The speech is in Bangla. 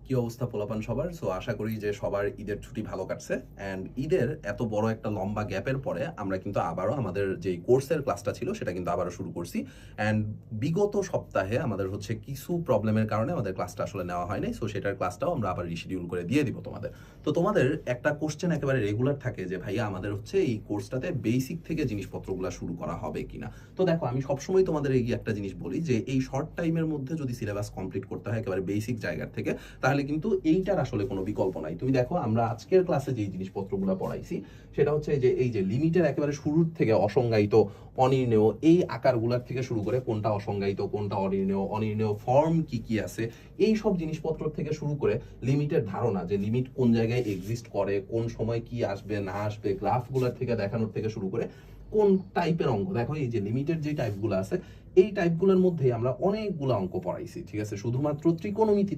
কি অবস্থা পোলাপান সবার? সো আশা করি যে সবার ঈদের ছুটি ভালো কাটছে। অ্যান্ড ঈদের এত বড় একটা লম্বা গ্যাপের পরে আমরা কিন্তু আবারও আমাদের যেই কোর্সের ক্লাসটা ছিল সেটা কিন্তু আবারও শুরু করছি। অ্যান্ড বিগত সপ্তাহে আমাদের হচ্ছে কিছু প্রবলেমের কারণে আমাদের ক্লাসটা আসলে নেওয়া হয় নাই। সো সেটার ক্লাসটাও আমরা আবার রিশিডিউল করে দিয়ে দিব তোমাদের। তো তোমাদের একটা কোয়েশ্চেন একেবারে রেগুলার থাকে যে ভাইয়া আমাদের হচ্ছে এই কোর্সটাতে বেসিক থেকে জিনিসপত্রগুলো শুরু করা হবে কিনা? তো দেখো আমি সবসময় তোমাদের এই একটা জিনিস বলি যে এই শর্ট টাইমের মধ্যে যদি সিলেবাস কমপ্লিট করতে হয় একেবারে বেসিক জায়গার থেকে, তাহলে কিন্তু এইটার আসলে কোনো বিকল্প নাই। তুমি দেখো আমরা আজকের ক্লাসে যেই জিনিসপত্রগুলো পড়াইছি সেটা হচ্ছে এই যে লিমিটের একেবারে শুরুর থেকে অসংজ্ঞায়িত, অনির্ণেয় এই আকারগুলোর থেকে শুরু করে কোনটা অসংজ্ঞায়িত, কোনটা অনির্ণেয়, অনির্ণেয় ফর্ম কি কি আছে, এই সব জিনিসপত্র থেকে শুরু করে লিমিটের ধারণা যে লিমিট কোন জায়গায় এক্সিস্ট করে, কোন সময় কি আসবে না আসবে, গ্রাফগুলোর থেকে দেখানোর থেকে শুরু করে কোন টাইপের অঙ্ক। দেখো এই যে লিমিটের যে টাইপগুলো আছে এই টাইপগুলোর মধ্যেই আমরা অনেকগুলো অঙ্ক পড়াইছি, ঠিক আছে? শুধুমাত্র ত্রিকোণমিতি